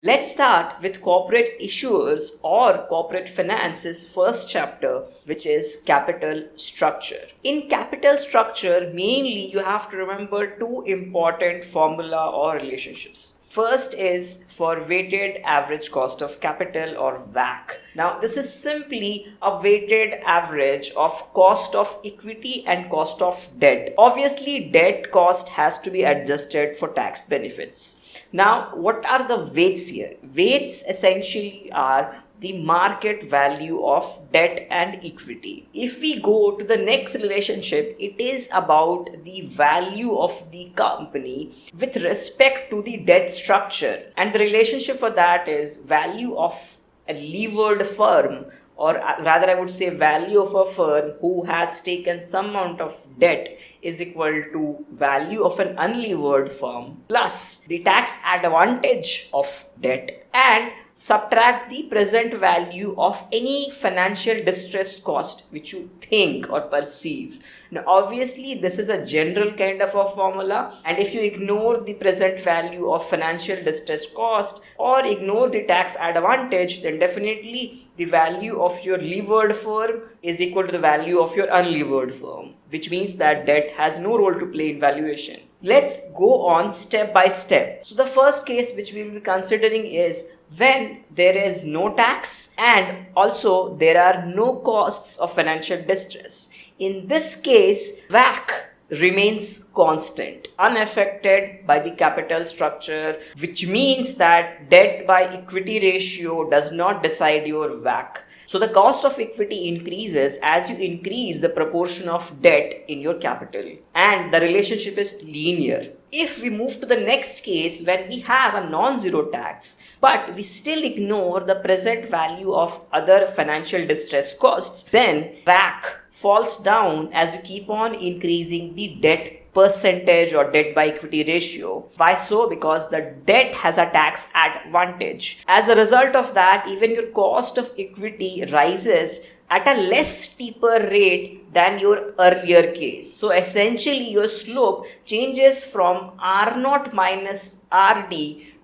Let's start with corporate issuers or corporate finance's first chapter, which is capital structure. In capital structure, mainly you have to remember two important formula or relationships. First is for weighted average cost of capital or WACC. Now, this is simply a weighted average of cost of equity and cost of debt. Obviously, debt cost has to be adjusted for tax benefits. Now, what are the weights here? Weights essentially are the market value of debt and equity. If we go to the next relationship, it is about the value of the company with respect to the debt structure. And the relationship for that is value of a levered firm, or rather I would say value of a firm who has taken some amount of debt is equal to value of an unlevered firm plus the tax advantage of debt and subtract the present value of any financial distress cost which you think or perceive. Now, obviously, this is a general kind of a formula, and if you ignore the present value of financial distress cost or ignore the tax advantage, then definitely the value of your levered firm is equal to the value of your unlevered firm, which means that debt has no role to play in valuation. Let's go on step by step. So the first case which we will be considering is when there is no tax and also there are no costs of financial distress. In this case, WACC remains constant, unaffected by the capital structure, which means that debt by equity ratio does not decide your WACC. So the cost of equity increases as you increase the proportion of debt in your capital, and the relationship is linear. If we move to the next case when we have a non-zero tax, but we still ignore the present value of other financial distress costs, then WACC falls down as we keep on increasing the debt percentage or debt by equity ratio. Why so? Because the debt has a tax advantage. As a result of that, even your cost of equity rises at a less steeper rate than your earlier case. So essentially your slope changes from R0 minus RD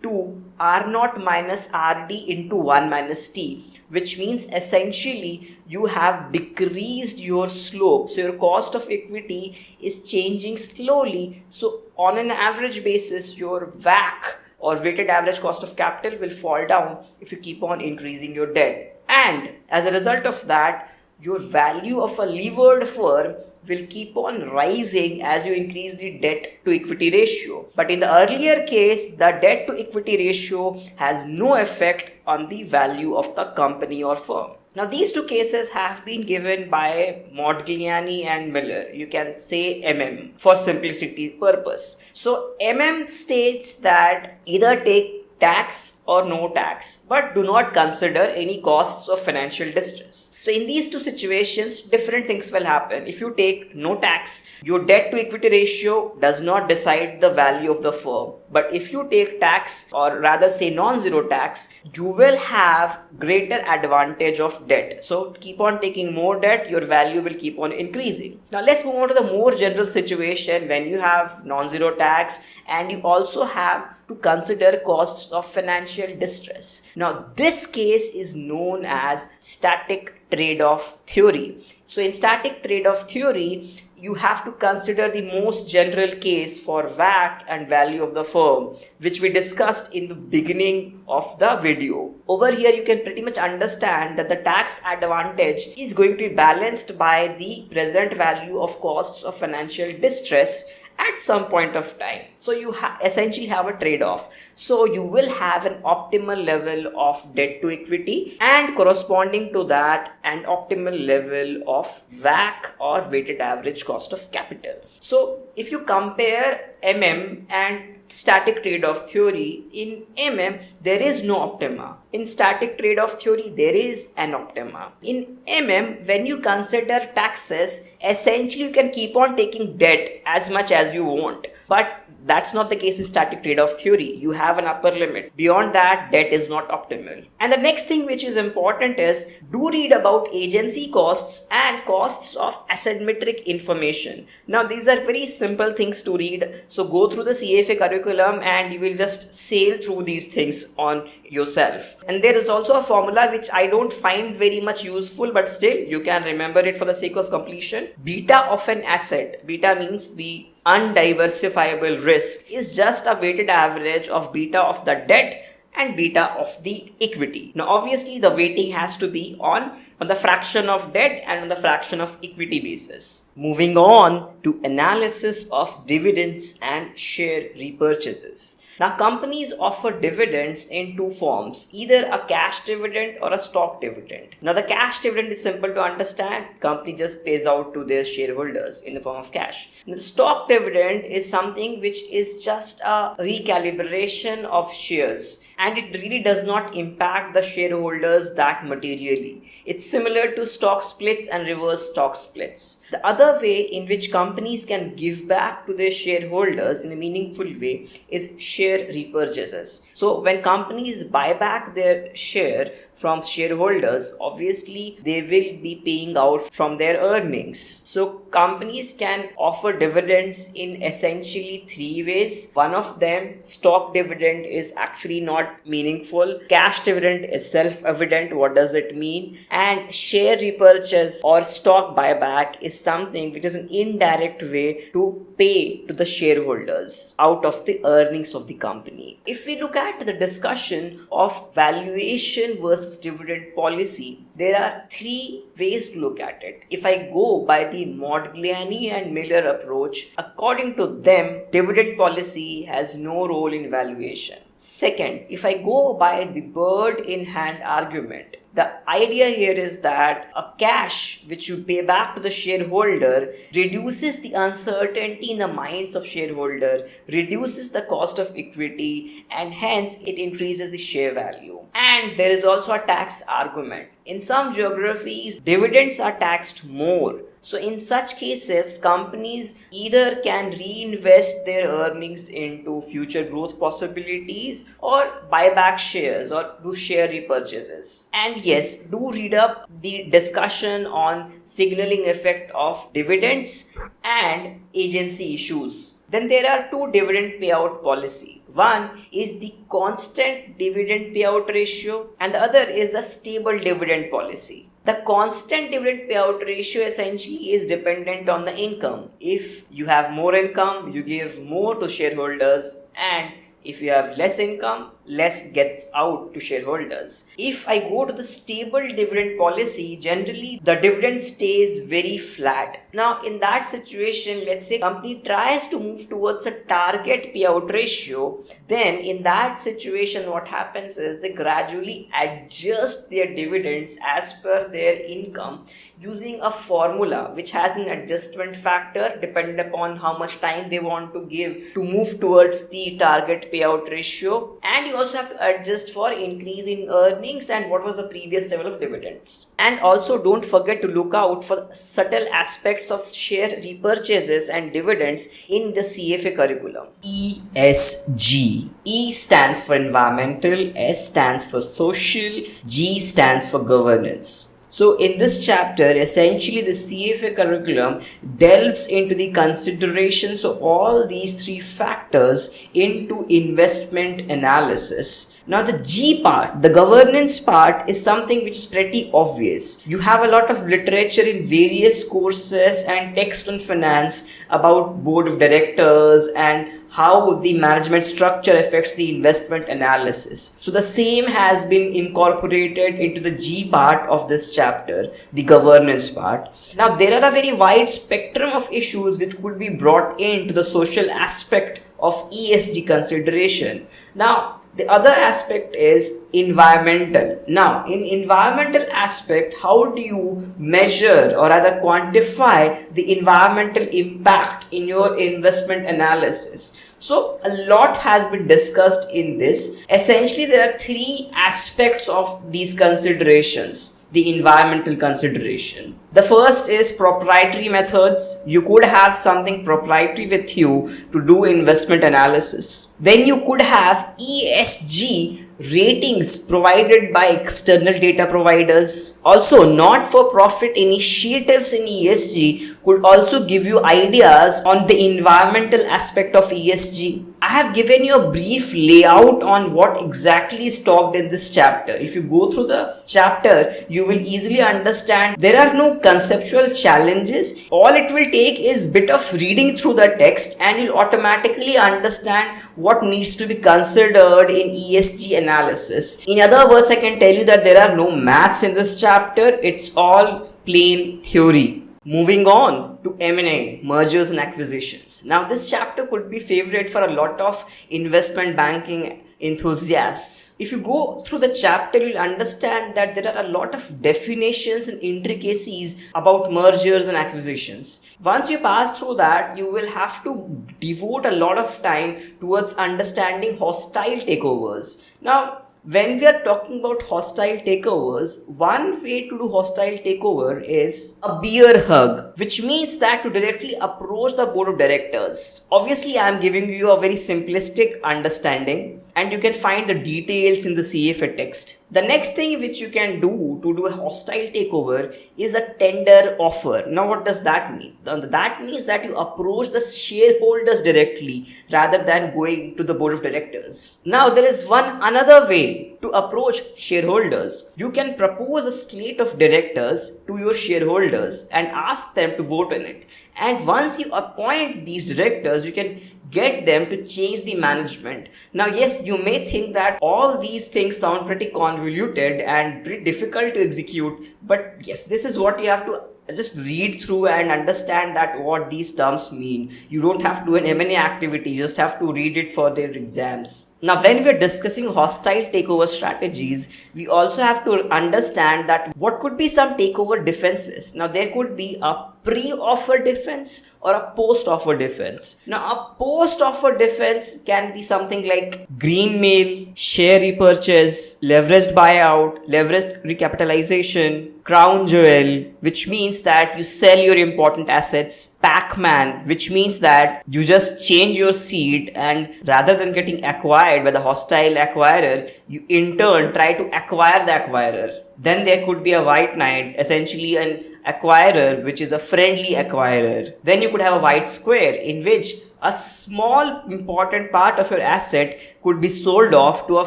to R0 minus RD into 1 minus T, which means essentially you have decreased your slope. So your cost of equity is changing slowly. So on an average basis, your WACC or weighted average cost of capital will fall down if you keep on increasing your debt. And as a result of that, your value of a levered firm will keep on rising as you increase the debt to equity ratio. But in the earlier case, the debt to equity ratio has no effect on the value of the company or firm. Now, these two cases have been given by Modigliani and Miller. You can say MM for simplicity purpose. So, MM states that either take tax or no tax, but do not consider any costs of financial distress. So in these two situations, different things will happen. If you take no tax, your debt to equity ratio does not decide the value of the firm. But if you take tax, or rather say non-zero tax, you will have greater advantage of debt. So keep on taking more debt, your value will keep on increasing. Now let's move on to the more general situation when you have non-zero tax and you also have to consider costs of financial distress. Now, this case is known as static trade-off theory. So, in static trade-off theory, you have to consider the most general case for WACC and value of the firm, which we discussed in the beginning of the video. Over here, you can pretty much understand that the tax advantage is going to be balanced by the present value of costs of financial distress at some point of time. So you essentially have a trade-off. So you will have an optimal level of debt to equity and corresponding to that an optimal level of WACC or weighted average cost of capital. So if you compare MM and static trade-off theory, in MM there is no optima. In static trade-off theory there is an optima. In MM, when you consider taxes, essentially you can keep on taking debt as much as you want, but that's not the case in static trade-off theory. You have an upper limit. Beyond that, debt is not optimal. And the next thing which is important is do read about agency costs and costs of asymmetric information. Now these are very simple things to read. So go through the CFA curriculum and you will just sail through these things on yourself. And there is also a formula which I don't find very much useful, but still you can remember it for the sake of completion. Beta of an asset, beta means the undiversifiable risk, is just a weighted average of beta of the debt and beta of the equity. Now obviously the weighting has to be on the fraction of debt and on the fraction of equity basis. Moving on to analysis of dividends and share repurchases. Now companies offer dividends in two forms, either a cash dividend or a stock dividend. Now the cash dividend is simple to understand. Company just pays out to their shareholders in the form of cash. Now, the stock dividend is something which is just a recalibration of shares, and it really does not impact the shareholders that materially. It's similar to stock splits and reverse stock splits. The other way in which companies can give back to their shareholders in a meaningful way is share repurchases. So when companies buy back their share from shareholders, obviously they will be paying out from their earnings. So companies can offer dividends in essentially three ways. One of them, stock dividend, is actually not meaningful. Cash dividend is self-evident. What does it mean? And share repurchase or stock buyback is something which is an indirect way to pay to the shareholders out of the earnings of the company. If we look at the discussion of valuation versus dividend policy, there are three ways to look at it. If I go by the Modigliani and Miller approach, according to them, dividend policy has no role in valuation. Second, if I go by the bird in hand argument, the idea here is that a cash which you pay back to the shareholder reduces the uncertainty in the minds of shareholder, reduces the cost of equity, and hence it increases the share value. And there is also a tax argument. In some geographies, dividends are taxed more. So in such cases, companies either can reinvest their earnings into future growth possibilities or buy back shares or do share repurchases. And yes, do read up the discussion on signaling effect of dividends and agency issues. Then there are two dividend payout policy. One is the constant dividend payout ratio and the other is the stable dividend policy. The constant dividend payout ratio essentially is dependent on the income. If you have more income, you give more to shareholders, and if you have less income, less gets out to shareholders. If I go to the stable dividend policy, generally the dividend stays very flat. Now in that situation, let's say company tries to move towards a target payout ratio, then in that situation what happens is they gradually adjust their dividends as per their income using a formula which has an adjustment factor depending upon how much time they want to give to move towards the target payout ratio, and you also have to adjust for increase in earnings and what was the previous level of dividends. And also don't forget to look out for subtle aspects of share repurchases and dividends in the CFA curriculum. ESG. E stands for environmental, S stands for social, G stands for governance. So in this chapter, essentially the CFA curriculum delves into the considerations of all these three factors into investment analysis. Now the G part, the governance part, is something which is pretty obvious. You have a lot of literature in various courses and text on finance about board of directors and how the management structure affects the investment analysis. So the same has been incorporated into the G part of this chapter, the governance part. Now there are a very wide spectrum of issues which could be brought into the social aspect of ESG consideration. Now the other aspect is environmental. Now in environmental aspect, how do you measure or rather quantify the environmental impact in your investment analysis? So a lot has been discussed in this. Essentially there are three aspects of these considerations. The environmental consideration. The first is proprietary methods. You could have something proprietary with you to do investment analysis. Then you could have ESG ratings provided by external data providers. Also, not-for-profit initiatives in ESG could also give you ideas on the environmental aspect of ESG. I have given you a brief layout on what exactly is talked in this chapter. If you go through the chapter, you will easily understand there are no conceptual challenges. All it will take is bit of reading through the text and you'll automatically understand what needs to be considered in ESG analysis. In other words, I can tell you that there are no maths in this chapter. It's all plain theory. Moving on to M&A, mergers and acquisitions. Now this chapter could be favorite for a lot of investment banking enthusiasts. If you go through the chapter, you'll understand that there are a lot of definitions and intricacies about mergers and acquisitions. Once you pass through that, you will have to devote a lot of time towards understanding hostile takeovers. Now, when we are talking about hostile takeovers, one way to do hostile takeover is a beer hug, which means that to directly approach the board of directors. Obviously, I am giving you a very simplistic understanding and you can find the details in the CFA text. The next thing which you can do to do a hostile takeover is a tender offer. Now, what does that mean? That means that you approach the shareholders directly rather than going to the board of directors. Now, there is another way to approach shareholders. You can propose a slate of directors to your shareholders and ask them to vote on it. And once you appoint these directors, you can get them to change the management. Now, yes, you may think that all these things sound pretty convoluted and pretty difficult to execute, but yes, this is what you have to just read through and understand that what these terms mean. You don't have to do an M&A activity, you just have to read it for their exams. Now, when we're discussing hostile takeover strategies, we also have to understand that what could be some takeover defenses. Now, there could be a pre-offer defense or a post-offer defense. Now, a post-offer defense can be something like green mail, share repurchase, leveraged buyout, leveraged recapitalization, crown jewel, which means that you sell your important assets, Pac-Man, which means that you just change your seat and rather than getting acquired by the hostile acquirer, you in turn try to acquire the acquirer. Then there could be a white knight, essentially an acquirer which is a friendly acquirer. Then you could have a white square in which a small important part of your asset could be sold off to a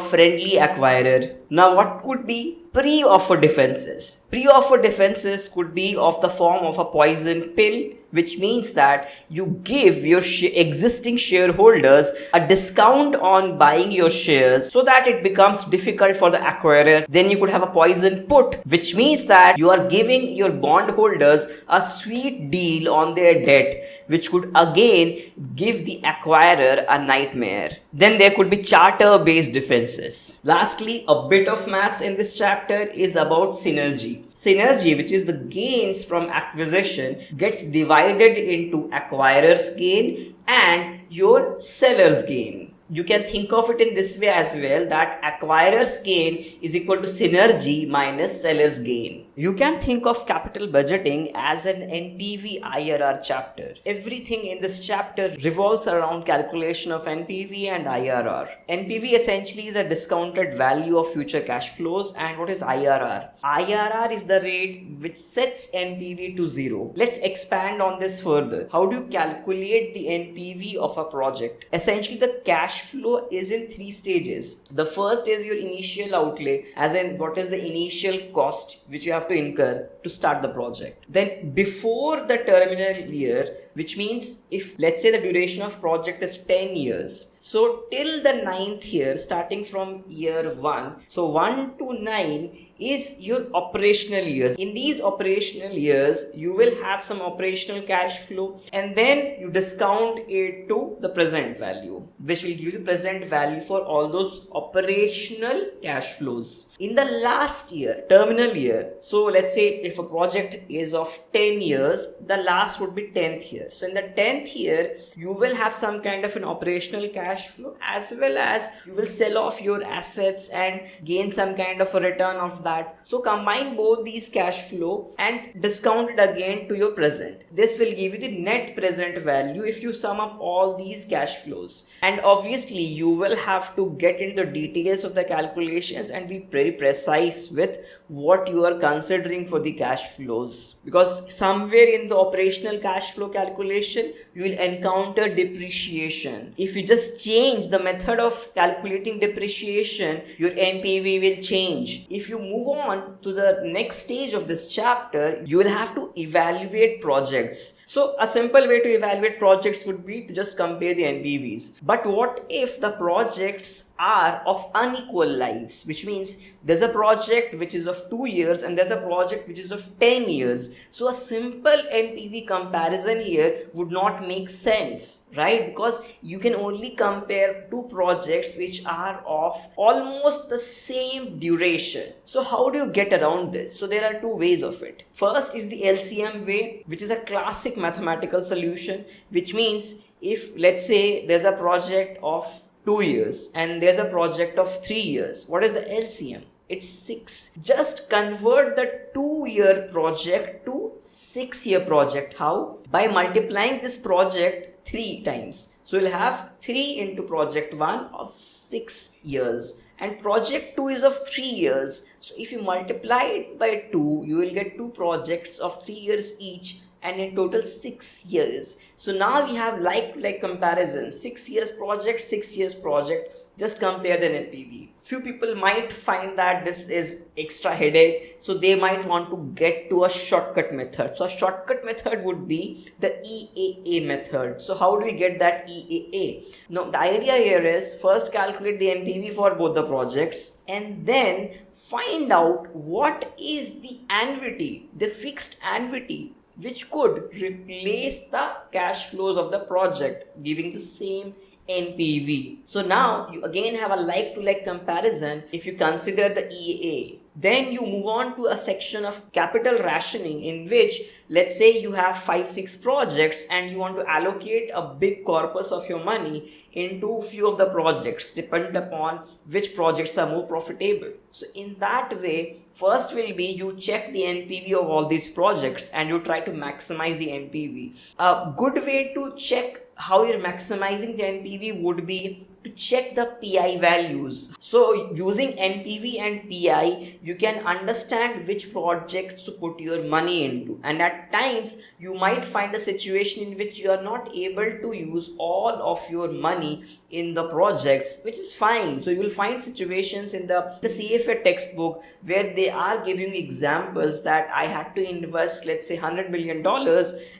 friendly acquirer. Now, what could be pre-offer defenses? Pre-offer defenses could be of the form of a poison pill, which means that you give your existing shareholders a discount on buying your shares so that it becomes difficult for the acquirer. Then you could have a poison put, which means that you are giving your bondholders a sweet deal on their debt, which could again give the acquirer a nightmare. Then there could be charter-based defenses. Lastly, a bit of maths in this chapter is about synergy. Synergy, which is the gains from acquisition, gets divided into acquirer's gain and your seller's gain. You can think of it in this way as well, that acquirer's gain is equal to synergy minus seller's gain. You can think of capital budgeting as an NPV IRR chapter. Everything in this chapter revolves around calculation of NPV and IRR. NPV essentially is a discounted value of future cash flows, and what is IRR? IRR is the rate which sets NPV to 0. Let's expand on this further. How do you calculate the NPV of a project? Essentially, the cash flow is in 3 stages. The first is your initial outlay, as in what is the initial cost which you have to incur to start the project. Then before the terminal year, which means if let's say the duration of project is 10 years, so till the 9th year, starting from year 1, so 1 to 9 is your operational years. In these operational years, you will have some operational cash flow and then you discount it to the present value, which will give you present value for all those operational cash flows. In the last year, terminal year, so let's say if a project is of 10 years, the last would be 10th year. year. So in the 10th year, you will have some kind of an operational cash flow, as well as you will sell off your assets and gain some kind of a return of that. So combine both these cash flow and discount it again to your present. This will give you the net present value if you sum up all these cash flows. And obviously you will have to get into the details of the calculations and be very precise with what you are considering for the cash flows, because somewhere in the operational cash flow calculation you will encounter depreciation. If you just change the method of calculating depreciation, your NPV will change. If you move on to the next stage of this chapter, you will have to evaluate projects. So a simple way to evaluate projects would be to just compare the NPVs. But what if the projects are of unequal lives, which means there's a project which is of 2 years and there's a project which is of 10 years. So a simple NPV comparison here would not make sense, right? Because you can only compare two projects which are of almost the same duration. So how do you get around this? So there are two ways of it. First is the LCM way, which is a classic mathematical solution, which means if, let's say, there's a project of 2 years and there's a project of 3 years, what is the LCM? It's 6. Just convert the 2-year project to 6-year project. How? By multiplying this project 3 times. So you'll have 3 into project 1 of 6 years. And project 2 is of 3 years. So if you multiply it by 2, you will get 2 projects of 3 years each, and in total 6 years. So now we have like comparison. 6 years project, 6 years project. Just compare the NPV. Few people might find that this is extra headache, so they might want to get to a shortcut method. So a shortcut method would be the EAA method. So how do we get that EAA? Now the idea here is first calculate the NPV for both the projects and then find out what is the annuity, the fixed annuity, which could replace the cash flows of the project, giving the same NPV. So now you again have a like-to-like comparison if you consider the EAA. Then you move on to a section of capital rationing, in which, let's say you have 5-6 projects and you want to allocate a big corpus of your money into few of the projects, depending upon which projects are more profitable. So in that way, first will be you check the NPV of all these projects and you try to maximize the NPV. A good way to check how you're maximizing the NPV would be to check the PI values. So using NPV and PI, you can understand which projects to put your money into. And at times, you might find a situation in which you are not able to use all of your money in the projects, which is fine. So you will find situations in the CFA textbook where they are giving examples that I had to invest, let's say, $100 million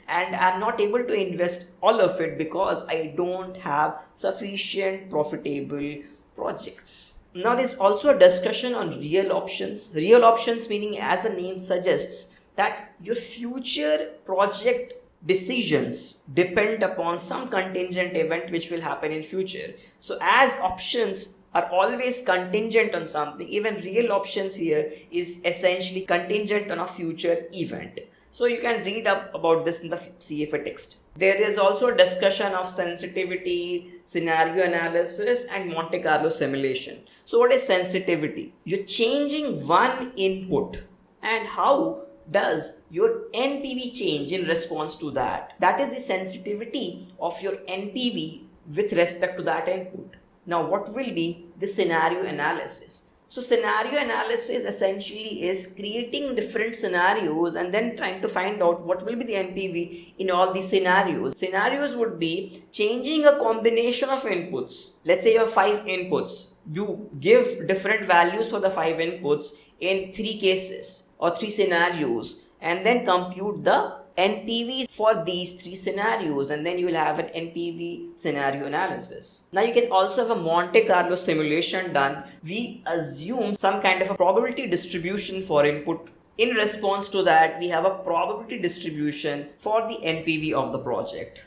and I'm not able to invest all of it because I don't have sufficient profitable projects. Now there's also a discussion on real options. Real options meaning, as the name suggests, that your future project decisions depend upon some contingent event which will happen in future. So as options are always contingent on something, even real options here is essentially contingent on a future event. So you can read up about this in the CFA text. There is also a discussion of sensitivity, scenario analysis, and Monte Carlo simulation. So what is sensitivity? You're changing one input, and how does your NPV change in response to that? That is the sensitivity of your NPV with respect to that input. Now what will be the scenario analysis? So scenario analysis essentially is creating different scenarios and then trying to find out what will be the NPV in all these scenarios. Scenarios would be changing a combination of inputs. Let's say you have 5 inputs. You give different values for the 5 inputs in 3 cases or 3 scenarios and then compute the NPV for these 3 scenarios, and then you will have an NPV scenario analysis. Now you can also have a Monte Carlo simulation done. We assume some kind of a probability distribution for input. In response to that, we have a probability distribution for the NPV of the project.